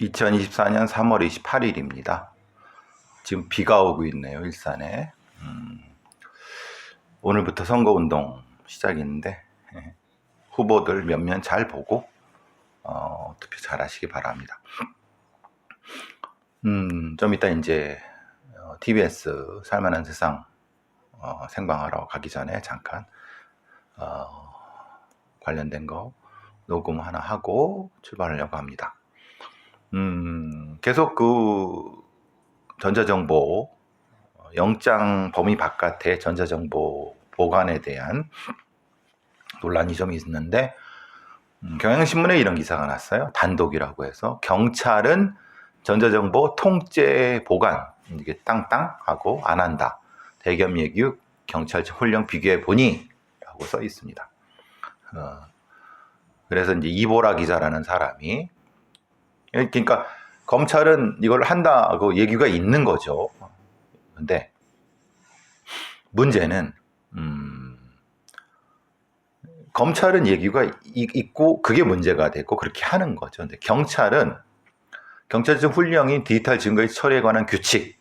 2024년 3월 28일입니다. 지금 비가 오고 있네요, 일산에. 오늘부터 선거운동 시작인데 후보들 몇몇 잘 보고 투표 잘 하시기 바랍니다. 좀 이따 이제 TBS 살만한 세상 생방하러 가기 전에 잠깐 관련된 거 녹음 하나 하고 출발하려고 합니다. 계속 그 전자정보 영장 범위 바깥의 전자정보 보관에 대한 논란이 좀 있는데 경향신문에 이런 기사가 났어요. 단독이라고 해서 경찰은 전자정보 통째 보관 이게 땅땅 하고 안 한다. 대검 예규 경찰 훈령 비교해 보니 라고 써 있습니다. 그래서 이제 이보라 기자라는 사람이 그러니까 검찰은 이걸 한다고 얘기가 있는 거죠. 근데 문제는 검찰은 얘기가 있고 그게 문제가 됐고 그렇게 하는 거죠. 근데 경찰은 경찰청 훈령인 디지털 증거의 처리에 관한 규칙에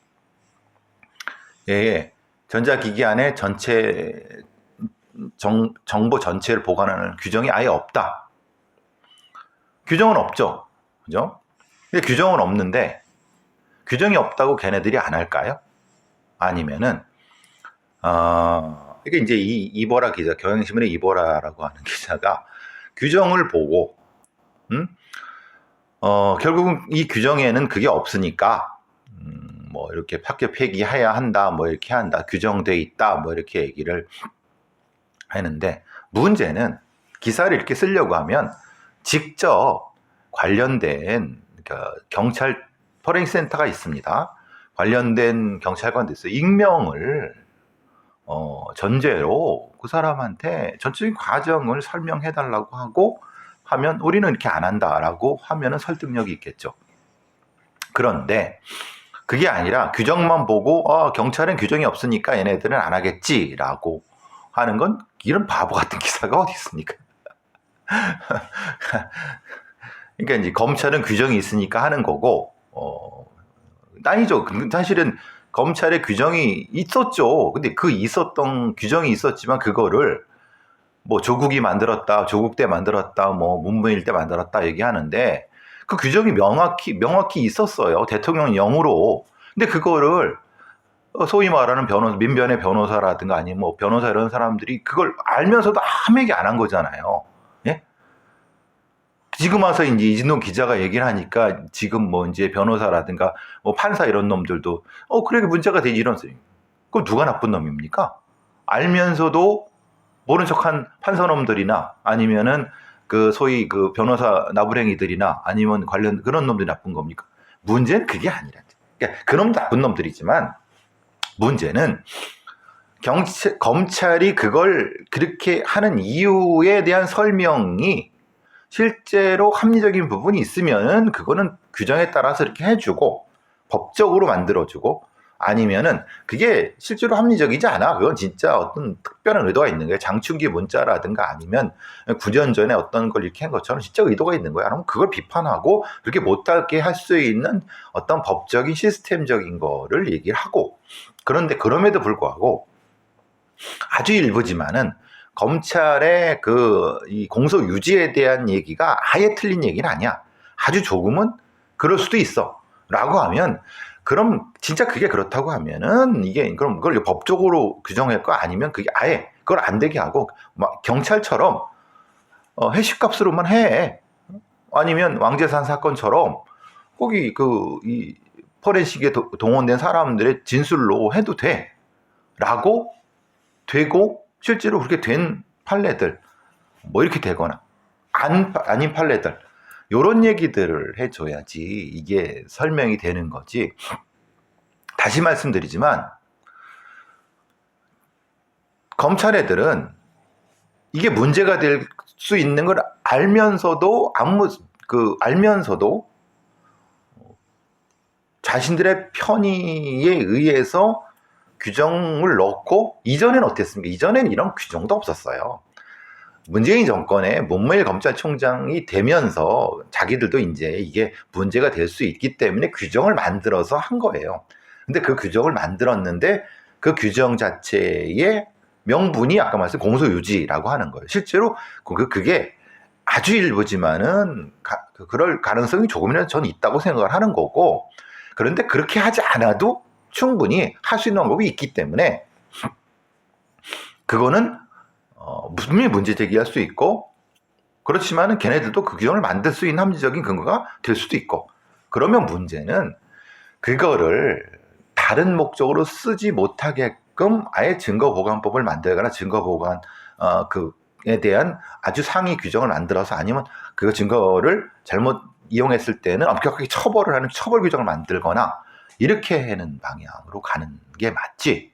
전자기기 안에 전체 정보 전체를 보관하는 규정이 아예 없다. 규정은 없죠. 그죠? 근데 규정은 없는데 규정이 없다고 걔네들이 안 할까요? 아니면은 이게 이제 이보라 기자, 경향신문의 이보라라고 하는 기자가 규정을 보고 결국은 이 규정에는 그게 없으니까 뭐 이렇게 학교 폐기해야 한다, 뭐 이렇게 한다, 규정돼 있다, 뭐 이렇게 얘기를 하는데 문제는 기사를 이렇게 쓰려고 하면 직접 관련된 그러니까 경찰 포렌센터가 있습니다. 관련된 경찰관도 있어요. 익명을 전제로 그 사람한테 전체적인 과정을 설명해 달라고 하고 하면 우리는 이렇게 안 한다라고 하면은 설득력이 있겠죠. 그런데 그게 아니라 규정만 보고 경찰은 규정이 없으니까 얘네들은 안 하겠지라고 하는 건 이런 바보 같은 기사가 어디 있습니까? 그러니까 이제 검찰은 규정이 있으니까 하는 거고 아니죠. 사실은 검찰의 규정이 있었죠. 근데 그 있었던 규정이 있었지만 그거를 뭐 조국이 만들었다, 조국 때 만들었다, 뭐 문무일 때 만들었다 얘기하는데 그 규정이 명확히 있었어요. 대통령령으로. 근데 그거를 소위 말하는 민변의 변호사라든가 아니면 뭐 변호사 이런 사람들이 그걸 알면서도 아무 얘기 안 한 거잖아요. 예? 지금 와서 이제 이진동 기자가 얘기를 하니까 지금 뭐 이제 변호사라든가 뭐 판사 이런 놈들도 그래 문제가 되지 이런 소리. 그럼 누가 나쁜 놈입니까? 알면서도 모른 척한 판사 놈들이나 아니면은 그 소위 그 변호사 나부랭이들이나 아니면 관련 그런 놈들이 나쁜 겁니까? 문제는 그게 아니라. 그러니까 그놈 나쁜 놈들이지만 문제는 검찰이 그걸 그렇게 하는 이유에 대한 설명이 실제로 합리적인 부분이 있으면은 그거는 규정에 따라서 이렇게 해주고 법적으로 만들어주고 아니면은 그게 실제로 합리적이지 않아. 그건 진짜 어떤 특별한 의도가 있는 거예요. 장충기 문자라든가 아니면 9년 전에 어떤 걸 이렇게 한 것처럼 진짜 의도가 있는 거야. 그럼 그걸 비판하고 그렇게 못하게 할 수 있는 어떤 법적인 시스템적인 거를 얘기를 하고 그런데 그럼에도 불구하고 아주 일부지만은 검찰의 이 공소 유지에 대한 얘기가 아예 틀린 얘기는 아니야. 아주 조금은 그럴 수도 있어. 라고 하면 그럼 진짜 그게 그렇다고 하면은 이게 그럼 그걸 법적으로 규정할 거 아니면 그게 아예 그걸 안 되게 하고 막 경찰처럼 회식값으로만 해. 아니면 왕재산 사건처럼 거기 이 포렌식에 동원된 사람들의 진술로 해도 돼. 라고 되고 실제로 그렇게 된 판례들 뭐 이렇게 되거나 아닌 판례들 요런 얘기들을 해줘야지 이게 설명이 되는 거지. 다시 말씀드리지만 검찰 애들은 이게 문제가 될 수 있는 걸 알면서도 알면서도 자신들의 편의에 의해서 규정을 넣고 이전에는 어땠습니까? 이전에는 이런 규정도 없었어요. 문재인 정권의 문무일 검찰총장이 되면서 자기들도 이제 이게 문제가 될 수 있기 때문에 규정을 만들어서 한 거예요. 근데 그 규정을 만들었는데 그 규정 자체의 명분이 아까 말씀 공소유지라고 하는 거예요. 실제로 그게 아주 일부지만은 그럴 가능성이 조금이라도 저는 있다고 생각을 하는 거고, 그런데 그렇게 하지 않아도 충분히 할 수 있는 방법이 있기 때문에 그거는 분명히 문제 제기할 수 있고, 그렇지만은 걔네들도 그 규정을 만들 수 있는 합리적인 근거가 될 수도 있고, 그러면 문제는 그거를 다른 목적으로 쓰지 못하게끔 아예 증거보관법을 만들거나 증거보관 그에 대한 아주 상위 규정을 만들어서, 아니면 그 증거를 잘못 이용했을 때는 엄격하게 처벌을 하는 처벌 규정을 만들거나 이렇게 하는 방향으로 가는 게 맞지.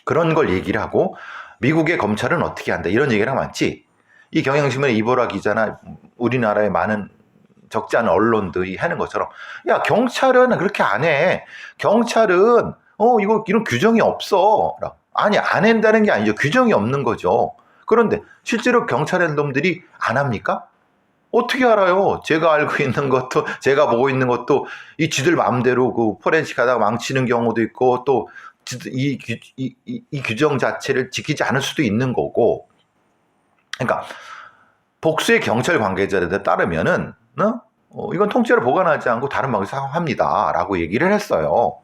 그런 걸 얘기를 하고 미국의 검찰은 어떻게 한다 이런 얘기를 하면 맞지. 이 경향신문의 이보라 기자나 우리나라의 많은 적지 않은 언론들이 하는 것처럼, 야, 경찰은 그렇게 안 해. 경찰은 이런 규정이 없어. 아니, 안 한다는 게 아니죠. 규정이 없는 거죠. 그런데 실제로 경찰의 놈들이 안 합니까? 어떻게 알아요? 제가 알고 있는 것도, 제가 보고 있는 것도 이 쥐들 마음대로 그 포렌식 하다가 망치는 경우도 있고, 또 이 규정 자체를 지키지 않을 수도 있는 거고. 그러니까 복수의 경찰 관계자들에 따르면은 이건 통째로 보관하지 않고 다른 방식으로 사용합니다 라고 얘기를 했어요.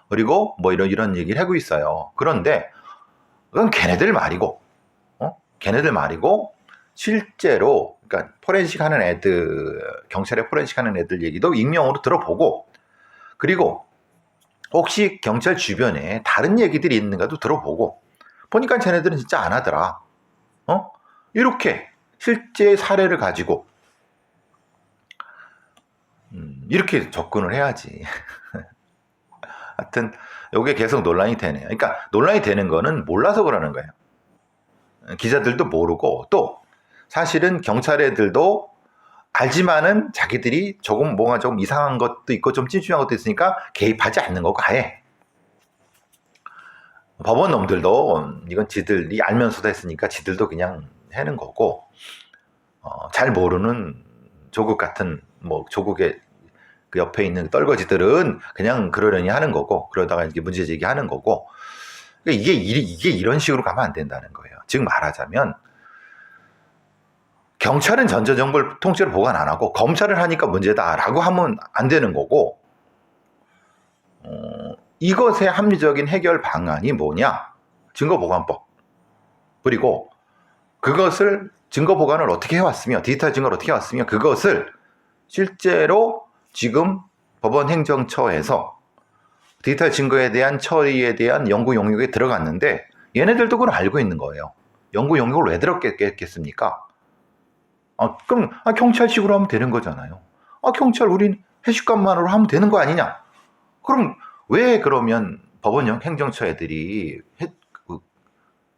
그리고 뭐 이런 얘기를 하고 있어요. 그런데 그건 걔네들 말이고, 걔네들 말이고, 실제로 그러니까 포렌식 하는 애들, 경찰에 포렌식 하는 애들 얘기도 익명으로 들어보고, 그리고 혹시 경찰 주변에 다른 얘기들이 있는가도 들어보고, 보니까 쟤네들은 진짜 안 하더라. 이렇게 실제 사례를 가지고 이렇게 접근을 해야지. 하여튼 이게 계속 논란이 되네요. 그러니까 논란이 되는 거는 몰라서 그러는 거예요. 기자들도 모르고, 또 사실은 경찰 애들도 알지만은 자기들이 뭔가 조금 이상한 것도 있고 좀 찜찜한 것도 있으니까 개입하지 않는 거고, 아예. 법원 놈들도 이건 지들이 알면서도 했으니까 지들도 그냥 하는 거고, 잘 모르는 조국 같은 조국의 그 옆에 있는 떨거지들은 그냥 그러려니 하는 거고, 그러다가 이게 문제 제기하는 거고. 그러니까 이게 이런 식으로 가면 안 된다는 거예요. 즉 말하자면 경찰은 전자정보를 통째로 보관 안 하고 검찰을 하니까 문제다라고 하면 안 되는 거고, 이것의 합리적인 해결 방안이 뭐냐? 증거보관법. 그리고 그것을 증거보관을 어떻게 해왔으며, 디지털 증거를 어떻게 해왔으며, 그것을 실제로 지금 법원 행정처에서 디지털 증거에 대한 처리에 대한 연구 용역에 들어갔는데, 얘네들도 그걸 알고 있는 거예요. 연구 용역을 왜 들었겠습니까? 그럼 경찰식으로 하면 되는 거잖아요. 경찰 우린 해식관만으로 하면 되는 거 아니냐? 그럼 왜 그러면 법원 행정처 애들이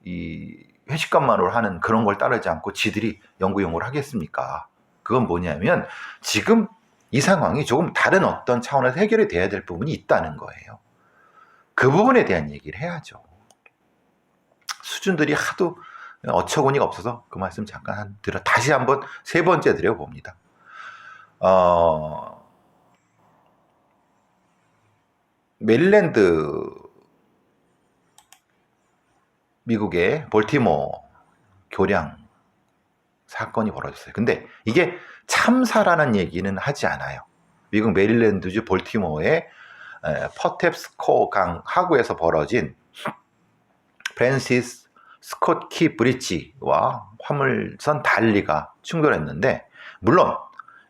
이 회식관만으로 하는 그런 걸 따르지 않고 지들이 연구 용어를 하겠습니까? 그건 뭐냐면 지금 이 상황이 조금 다른 어떤 차원에서 해결이 돼야 될 부분이 있다는 거예요. 그 부분에 대한 얘기를 해야죠. 수준들이 하도 어처구니가 없어서 그 말씀 잠깐 다시 한번 세 번째 드려봅니다. 메릴랜드 미국의 볼티모어 교량 사건이 벌어졌어요. 근데 이게 참사라는 얘기는 하지 않아요. 미국 메릴랜드주 볼티모어의 퍼텝스코 강 하구에서 벌어진 프랜시스 스콧 키 브리지와 화물선 달리가 충돌했는데, 물론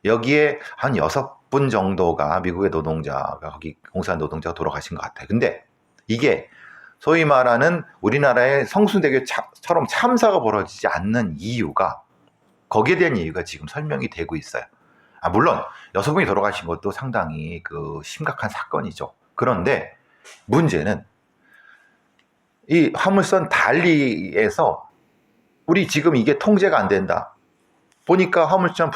여기에 한 6분 정도가 미국의 노동자가, 거기 공사한 노동자가 돌아가신 것 같아요. 근데 이게 소위 말하는 우리나라의 성수대교처럼 참사가 벌어지지 않는 이유가, 거기에 대한 이유가 지금 설명이 되고 있어요. 물론 6분이 돌아가신 것도 상당히 심각한 사건이죠. 그런데 문제는 이 화물선 달리에서 우리 지금 이게 통제가 안 된다. 보니까 화물선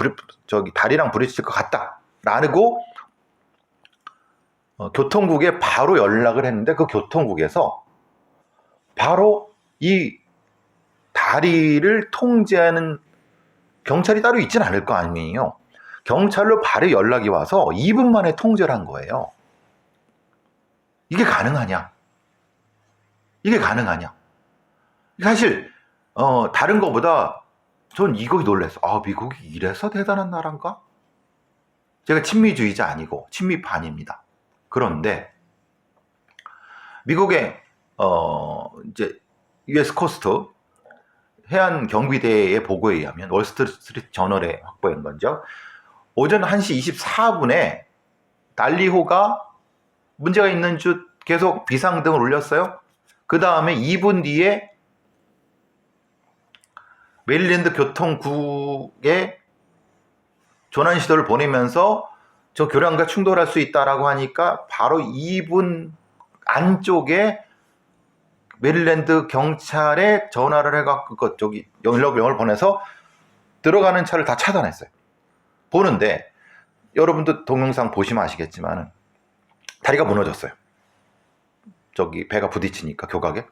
다리랑 부딪힐 것 같다. 라고 교통국에 바로 연락을 했는데, 그 교통국에서 바로 이 다리를 통제하는 경찰이 따로 있진 않을 거 아니에요. 경찰로 바로 연락이 와서 2분 만에 통제를 한 거예요. 이게 가능하냐? 이게 가능하냐? 사실 다른 거보다 전 이거 놀랐어. 아, 미국이 이래서 대단한 나라인가? 제가 친미주의자 아니고 친미파입니다. 그런데 미국의 이제 US 코스트 해안 경비대의 보고에 의하면 월스트리트 저널에 확보한 건죠. 오전 1시 24분에 달리호가 문제가 있는 줄 계속 비상등을 울렸어요. 그 다음에 2분 뒤에 메릴랜드 교통국에 조난 시도를 보내면서 저 교량과 충돌할 수 있다라고 하니까 바로 2분 안쪽에 메릴랜드 경찰에 전화를 해갖고 저기 연락을 보내서 들어가는 차를 다 차단했어요. 보는데 여러분도 동영상 보시면 아시겠지만 다리가 무너졌어요. 저기 배가 부딪히니까 교각에.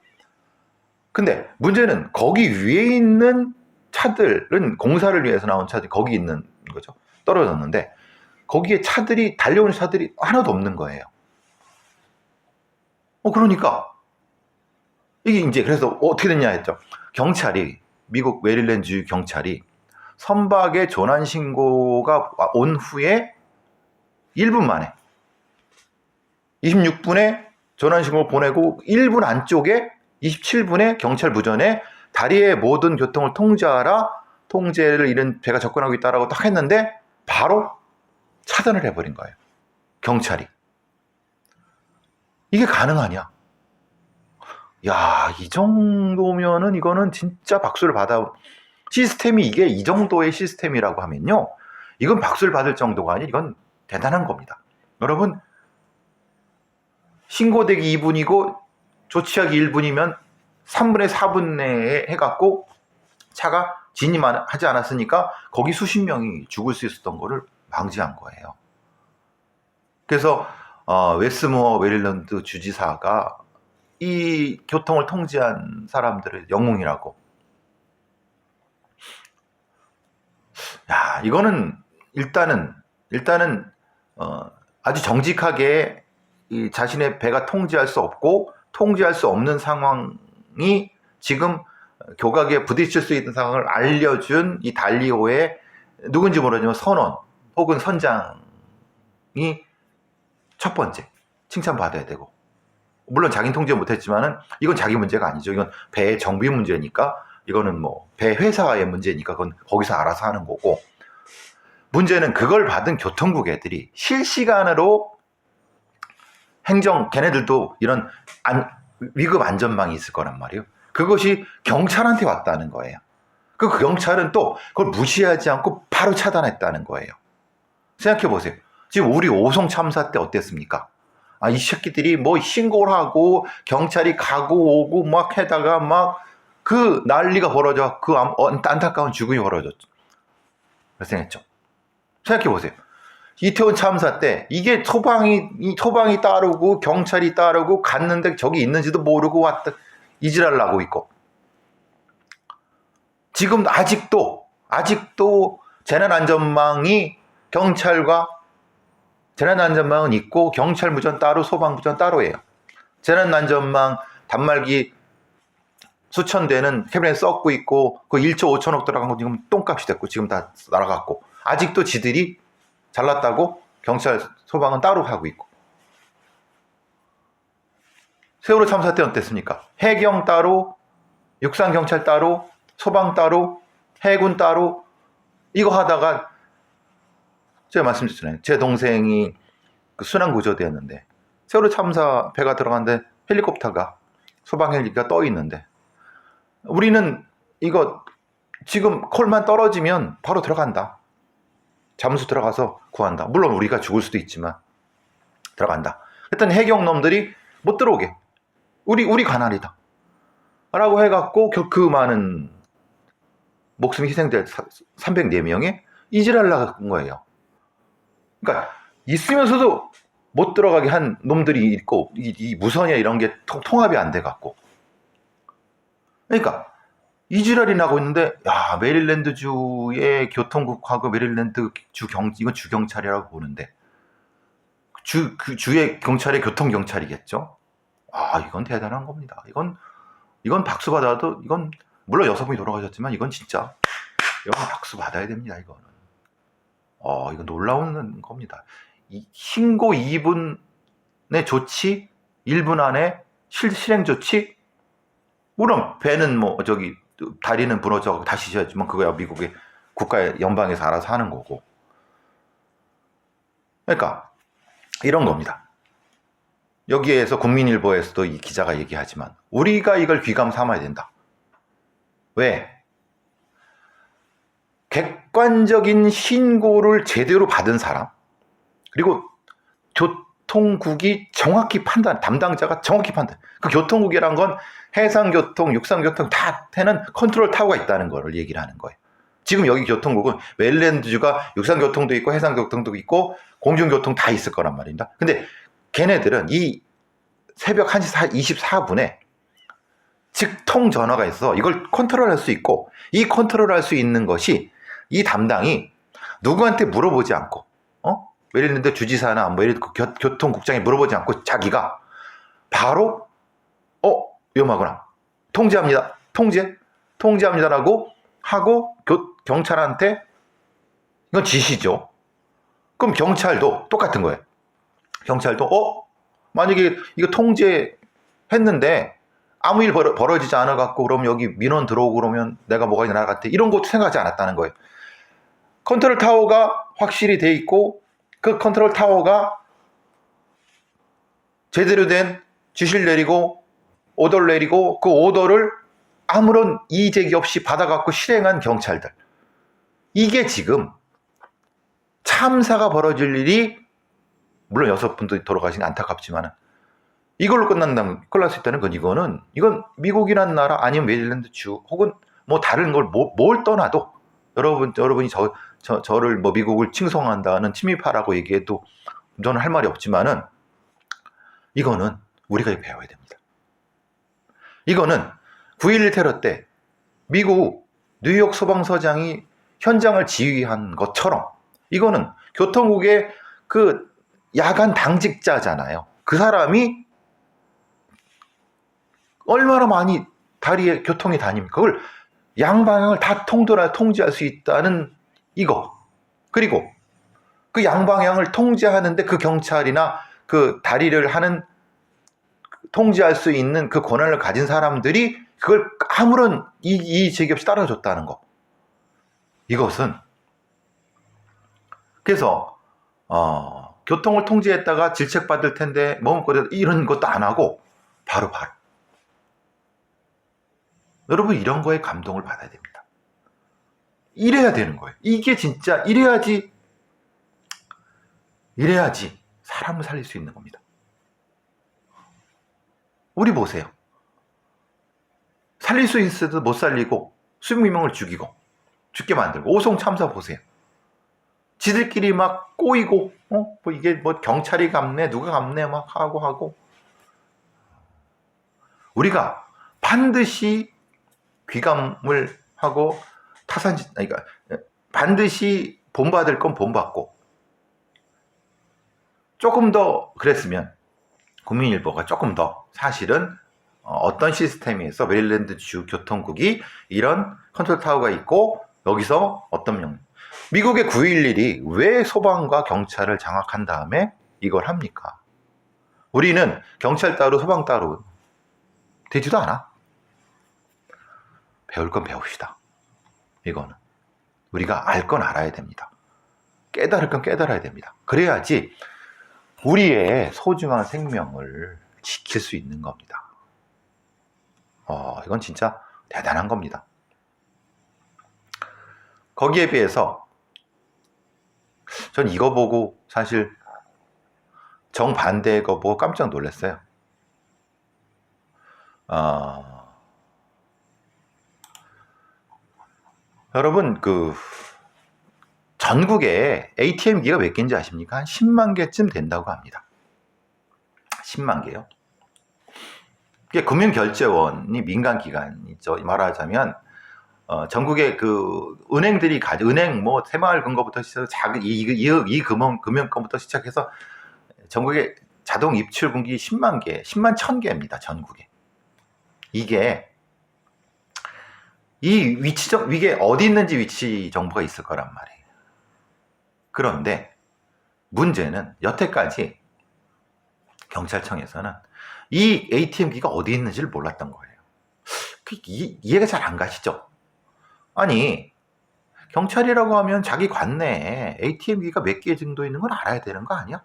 근데 문제는 거기 위에 있는 차들은 공사를 위해서 나온 차들이 거기 있는 거죠. 떨어졌는데 거기에 차들이 달려오는 차들이 하나도 없는 거예요. 그러니까 이게 이제 그래서 어떻게 됐냐 했죠. 경찰이 미국 메릴랜드 경찰이 선박의 조난 신고가 온 후에 1분 만에 26분에 조난 신고를 보내고 1분 안쪽에 27분에 경찰 무전에 다리의 모든 교통을 통제하라, 통제를 잃은 배가 접근하고 있다라고 딱 했는데 바로 차단을 해버린 거예요. 경찰이. 이게 가능하냐? 야, 이 정도면은 이거는 진짜 박수를 받아. 시스템이 이게 이 정도의 시스템이라고 하면요, 이건 박수를 받을 정도가 아니라 이건 대단한 겁니다. 여러분, 신고되기 2분이고 조치하기 1분이면 3분의 4분 내에 해갖고 차가 진입하지 않았으니까 거기 수십 명이 죽을 수 있었던 거를 방지한 거예요. 그래서 웨스모어 메릴랜드 주지사가 이 교통을 통제한 사람들의 영웅이라고. 야, 이거는 일단은 아주 정직하게 이 자신의 배가 통제할 수 없고 통제할 수 없는 상황이 지금 교각에 부딪힐 수 있는 상황을 알려준 이 달리오의 누군지 모르지만 선원 혹은 선장이 첫 번째 칭찬받아야 되고, 물론 자기는 통제 못했지만은 이건 자기 문제가 아니죠. 이건 배 정비 문제니까, 이거는 뭐 배 회사의 문제니까 그건 거기서 알아서 하는 거고, 문제는 그걸 받은 교통국 애들이 실시간으로 걔네들도 이런 위급 안전망이 있을 거란 말이에요. 그것이 경찰한테 왔다는 거예요. 그 경찰은 또 그걸 무시하지 않고 바로 차단했다는 거예요. 생각해 보세요. 지금 우리 오송 참사 때 어땠습니까? 이 새끼들이 뭐 신고를 하고 경찰이 가고 오고 막 해다가 막 그 난리가 벌어져, 그 안타까운 죽음이 벌어졌죠. 발생했죠. 생각해 보세요. 이태원 참사 때 이게 소방이 따르고 경찰이 따르고 갔는데 저기 있는지도 모르고 왔다 이지랄 나고 있고, 지금 아직도 재난안전망이 재난안전망은 있고 경찰 무전 따로 소방 무전 따로예요. 재난안전망 단말기 수천 대는 캐비넷에 썩고 있고 그 1조 5천억 들어간 거 지금 똥값이 됐고 지금 다 날아갔고, 아직도 지들이 잘났다고 경찰 소방은 따로 하고 있고. 세월호 참사 때 어땠습니까? 해경 따로, 육상경찰 따로, 소방 따로, 해군 따로, 이거 하다가 제가 말씀드렸잖아요. 제 동생이 그 순환구조대였는데 세월호 참사 배가 들어갔는데 헬리콥터가, 소방 헬리가 떠 있는데, 우리는 이거 지금 콜만 떨어지면 바로 들어간다. 잠수 들어가서 구한다. 물론 우리가 죽을 수도 있지만 들어간다. 일단 해경 놈들이 못 들어오게. 우리 관할이다. 라고 해갖고 그 많은 목숨이 희생될 304명에 이지랄 나간 거예요. 그러니까 있으면서도 못 들어가게 한 놈들이 있고, 이 무선이나 이런 게 통합이 안 돼갖고. 그러니까 이 지랄이 나고 있는데, 야, 메릴랜드주의 교통국하고 메릴랜드 이건 주경찰이라고 보는데, 그 주의 경찰의 교통경찰이겠죠? 아, 이건 대단한 겁니다. 이건 박수 받아도, 물론 여성분이 돌아가셨지만, 이건 박수 받아야 됩니다, 이거는. 이거 놀라운 겁니다. 신고 2분의 조치, 1분 안에 실행 조치, 물론 배는 다리는 부러져 다시 셔야지만 그거야 미국의 국가의 연방에서 알아서 하는 거고. 그러니까 이런 겁니다. 여기에서 국민일보에서도 이 기자가 얘기하지만 우리가 이걸 귀감 삼아야 된다. 왜? 객관적인 신고를 제대로 받은 사람, 그리고 교통국이 정확히 담당자가 정확히 판단. 그 교통국이란 건 해상교통, 육상교통 다 해는 컨트롤 타워가 있다는 거를 얘기를 하는 거예요. 지금 여기 교통국은 메릴랜드주가 육상교통도 있고 해상교통도 있고 공중교통 다 있을 거란 말입니다. 근데 걔네들은 이 새벽 1시 24분에 직통 전화가 있어 이걸 컨트롤할 수 있고, 이 컨트롤할 수 있는 것이 이 담당이 누구한테 물어보지 않고, 메릴랜드 주지사나 교통국장에 물어보지 않고 자기가 바로 위험하구나, 통제합니다라고 하고 경찰한테, 이건 지시죠. 그럼 경찰도 똑같은 거예요. 경찰도 만약에 이거 통제했는데 아무 일 벌어지지 않아 갖고 그럼 여기 민원 들어오고 그러면 내가 뭐가 날아갔대, 이런 것도 생각하지 않았다는 거예요. 컨트롤 타워가 확실히 돼 있고 그 컨트롤 타워가 제대로 된 지시를 내리고 오더를 내리고 그 오더를 아무런 이의제기 없이 받아갖고 실행한 경찰들, 이게 지금 참사가 벌어질 일이, 물론 6분도 돌아가신 게 안타깝지만 이걸로 끝날 수 있다는 건, 이건 미국이란 나라 아니면 메릴랜드주 혹은 뭐 다른 걸 뭘 떠나도 여러분이 저를 미국을 칭송한다는 친미파라고 얘기해도 저는 할 말이 없지만은 이거는 우리가 배워야 됩니다. 이거는 9.11 테러 때 미국 뉴욕 소방서장이 현장을 지휘한 것처럼 이거는 교통국의 그 야간 당직자잖아요. 그 사람이 얼마나 많이 다리에 교통이 다닙니까? 그걸 양방향을 다 통제할 수 있다는 이거. 그리고 그 양방향을 통제하는데 그 경찰이나 그 다리를 통제할 수 있는 그 권한을 가진 사람들이 그걸 아무런 이의제기 없이 따라줬다는 거. 이것은 그래서 교통을 통제했다가 질책받을 텐데 머뭇거려 이런 것도 안 하고 바로 여러분, 이런 거에 감동을 받아야 됩니다. 이래야 되는 거예요. 이게 진짜 이래야지 사람을 살릴 수 있는 겁니다. 우리 보세요. 살릴 수 있어도 못 살리고 20명을 죽게 만들고 오송 참사 보세요. 지들끼리 막 꼬이고 이게 경찰이 갑네 누가 갑네 막 하고 우리가 반드시 귀감을 하고 그러니까 반드시 본받을 건 본받고, 조금 더 그랬으면 국민일보가 조금 더 사실은 어떤 시스템에서 메릴랜드주 교통국이 이런 컨트롤 타워가 있고 여기서 어떤 미국의 9.11이 왜 소방과 경찰을 장악한 다음에 이걸 합니까? 우리는 경찰 따로 소방 따로 되지도 않아. 배울 건 배웁시다. 이거는 우리가 알 건 알아야 됩니다. 깨달을 건 깨달아야 됩니다. 그래야지 우리의 소중한 생명을 지킬 수 있는 겁니다. 이건 진짜 대단한 겁니다. 거기에 비해서 전 이거 보고 사실 정반대의 거 보고 깜짝 놀랐어요. 여러분, 전국에 ATM기가 몇 개인지 아십니까? 한 10만 개쯤 된다고 합니다. 10만 개요. 이게 금융결제원이 민간기관이죠. 말하자면 전국의 그 은행들이 은행 뭐 새마을 금고부터 시작해서 작은 이 금융권부터 시작해서 전국의 자동 입출 금기 10만 개, 10만 1000개입니다. 전국에. 이게 이게 어디 있는지 위치 정보가 있을 거란 말이에요. 그런데 문제는 여태까지 경찰청에서는 이 ATM기가 어디 있는지를 몰랐던 거예요. 이해가 잘 안 가시죠? 아니, 경찰이라고 하면 자기 관내에 ATM기가 몇 개 정도 있는 걸 알아야 되는 거 아니야?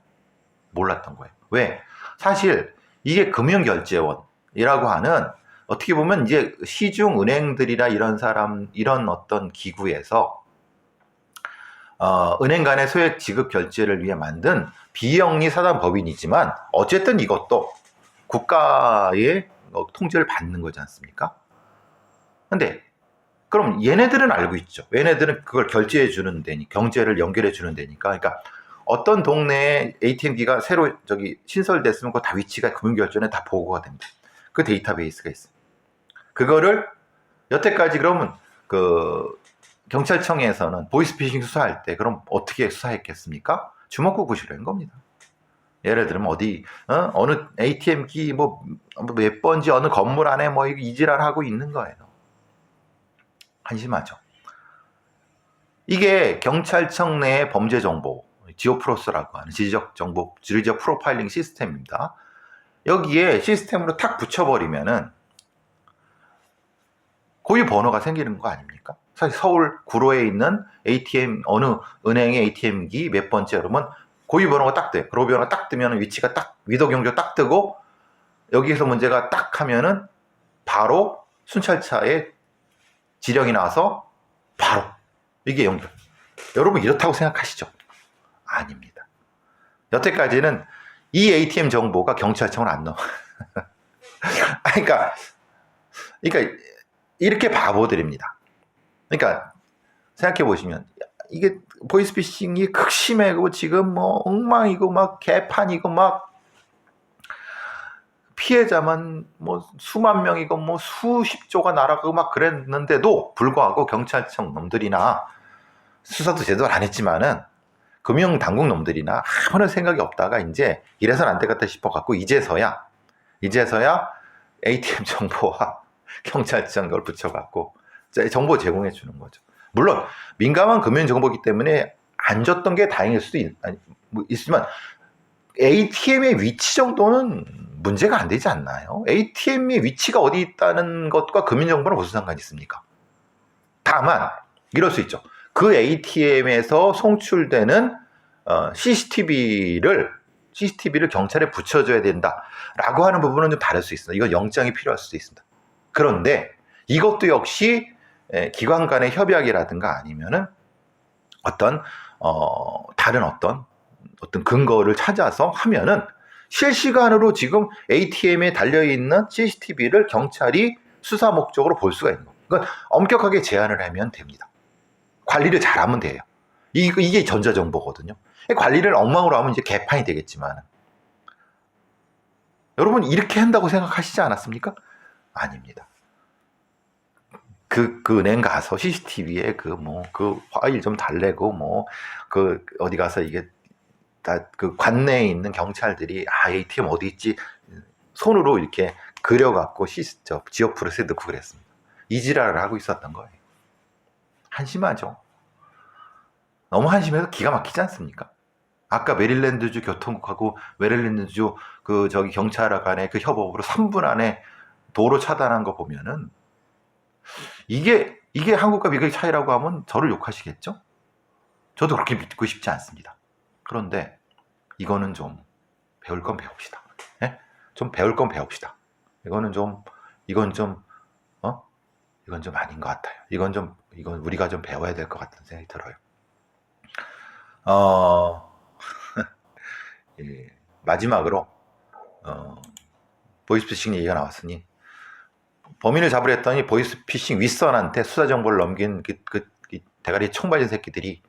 몰랐던 거예요. 왜? 사실 이게 금융결제원이라고 하는, 어떻게 보면 이제 시중 은행들이나 이런 어떤 기구에서 은행 간의 소액 지급 결제를 위해 만든 비영리 사단법인이지만 어쨌든 이것도 국가의 통제를 받는 거지 않습니까? 근데 그럼 얘네들은 알고 있죠. 얘네들은 그걸 결제해 주는 데니, 경제를 연결해 주는 데니까. 그러니까 어떤 동네에 ATM기가 새로 신설됐으면 그거 다 위치가 금융결제원에 다 보고가 됩니다. 그 데이터베이스가 있어요. 그거를 여태까지 그러면 그 경찰청에서는 보이스피싱 수사할 때 그럼 어떻게 수사했겠습니까? 주먹구구시로 한 겁니다. 예를 들면 어느 ATM기 몇 번지 어느 건물 안에 이지랄 하고 있는 거예요. 한심하죠. 이게 경찰청 내 범죄 정보, 지오프로스라고 하는 지리적 프로파일링 시스템입니다. 여기에 시스템으로 탁 붙여버리면은 고유 번호가 생기는 거 아닙니까? 사실 서울 구로에 있는 어느 은행의 ATM기 몇 번째 그러면 고유 번호가 딱 돼요. 고유 번호가 딱 뜨면 위치가 딱 위도 경조 딱 뜨고 여기에서 문제가 딱 하면은 바로 순찰차에 지령이 나와서 바로 이게 연결. 여러분 이렇다고 생각하시죠? 아닙니다. 여태까지는 이 ATM 정보가 경찰청을 안 넣어. 그러니까 이렇게 바보들입니다. 그러니까 생각해 보시면 이게 보이스피싱이 극심해고 지금 엉망이고 개판이고 피해자만 수만 명이고 수십조가 날아가고 그랬는데도 불구하고 경찰청 놈들이나 수사도 제대로 안 했지만은 금융당국 놈들이나 아무런 생각이 없다가 이제 이래선 안 되겠다 싶어갖고 이제서야 ATM 정보와 경찰청 걸 붙여갖고 정보 제공해 주는 거죠. 물론 민감한 금융 정보이기 때문에 안 줬던 게 다행일 수도 있지만 ATM의 위치 정도는 문제가 안 되지 않나요? ATM의 위치가 어디 있다는 것과 금융 정보는 무슨 상관이 있습니까? 다만 이럴 수 있죠. 그 ATM에서 송출되는 CCTV를 경찰에 붙여줘야 된다라고 하는 부분은 좀 다를 수 있습니다. 이건 영장이 필요할 수도 있습니다. 그런데 이것도 역시 기관 간의 협약이라든가 아니면은 다른 어떤 근거를 찾아서 하면은 실시간으로 지금 ATM에 달려있는 CCTV를 경찰이 수사 목적으로 볼 수가 있는 거예요. 그러니까 엄격하게 제한을 하면 됩니다. 관리를 잘하면 돼요. 이게 전자정보거든요. 관리를 엉망으로 하면 이제 개판이 되겠지만 여러분 이렇게 한다고 생각하시지 않았습니까? 아닙니다. 그 은행 가서 CCTV에 그 파일 좀 달래고 어디 가서 이게 다 그 관내에 있는 경찰들이 ATM 어디 있지 손으로 이렇게 그려갖고 지오프로스에 넣고 그랬습니다. 이지랄을 하고 있었던 거예요. 한심하죠. 너무 한심해서 기가 막히지 않습니까? 아까 메릴랜드주 교통국하고 메릴랜드주 경찰 간의 그 협업으로 3분 안에 도로 차단한 거 보면은 이게 한국과 미국의 차이라고 하면 저를 욕하시겠죠? 저도 그렇게 믿고 싶지 않습니다. 그런데 이거는 좀 배울 건 배웁시다. 예? 좀 배울 건 배웁시다. 이건 좀 아닌 것 같아요. 이건 우리가 좀 배워야 될 것 같은 생각이 들어요. 예, 마지막으로 보이스피싱 얘기가 나왔으니 범인을 잡으려 했더니 보이스피싱 윗선한테 수사 정보를 넘긴 그 대가리 총맞은 새끼들이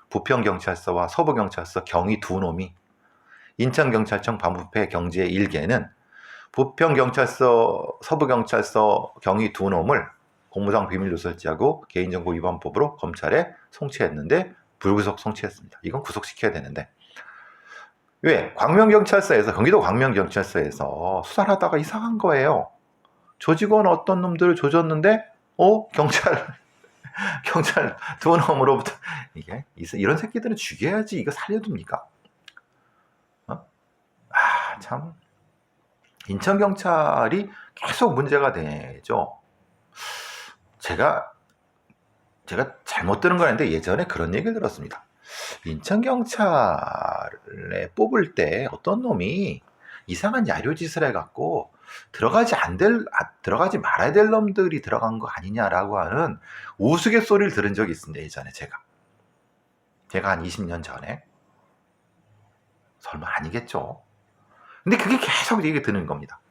부평경찰서와 서부경찰서 경위 두 놈이 인천경찰청 반부패 경제 1개는 부평경찰서 서부경찰서 경위 두 놈을 공무상 비밀누설죄하고 개인정보 위반법으로 검찰에 송치했는데 불구속 송치했습니다. 이건 구속시켜야 되는데 왜? 광명경찰서에서 경기도 광명경찰서에서 수사를 하다가 이상한 거예요. 조직원 어떤 놈들을 조졌는데 경찰 두 놈으로부터 이게 이런 새끼들은 죽여야지 이거 살려둡니까? 참 인천 경찰이 계속 문제가 되죠. 제가 잘못 들은 건 아닌데 예전에 그런 얘기를 들었습니다. 인천 경찰에 뽑을 때 어떤 놈이 이상한 야료짓을 해갖고 들어가지 말아야 될 놈들이 들어간 거 아니냐라고 하는 우스갯소리를 들은 적이 있습니다. 예전에 제가 한 20년 전에. 설마 아니겠죠. 근데 그게 계속 얘기 드는 겁니다.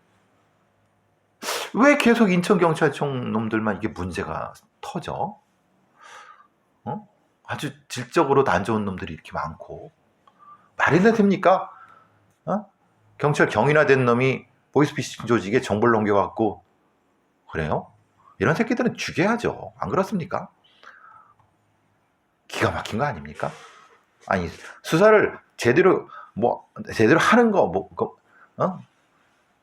왜 계속 인천경찰청 놈들만 이게 문제가 터져? 아주 질적으로도 안 좋은 놈들이 이렇게 많고 말이나 됩니까? 경찰 경위나된 놈이 보이스피싱 조직에 정보를 넘겨갖고 그래요? 이런 새끼들은 죽여야죠. 안 그렇습니까? 기가 막힌 거 아닙니까? 아니 수사를 제대로 하는 거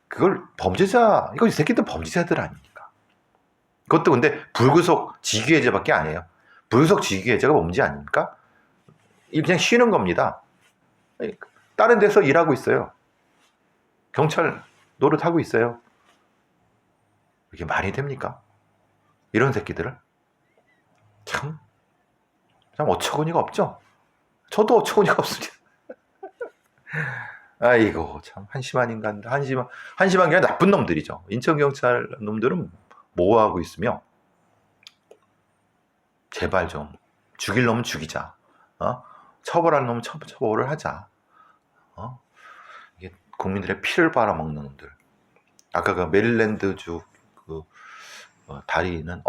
그걸 범죄자 이거 이 새끼들 범죄자들 아닙니까? 그것도 근데 불구속 직위해제밖에 안 해요. 불구속 직위해제가 뭔지 아닙니까? 그냥 쉬는 겁니다. 다른 데서 일하고 있어요. 경찰 노릇하고 있어요. 이게 말이 됩니까? 이런 새끼들을 참 어처구니가 없죠. 저도 어처구니가 없습니다. 아이고 참 한심한 인간들, 한심한 게 아니라 나쁜 놈들이죠. 인천경찰 놈들은 뭐하고 있으며 제발 좀 죽일 놈은 죽이자. 처벌할 놈은 처벌을 하자. 이게 국민들의 피를 빨아먹는 놈들. 아까 그 메릴랜드주 다리는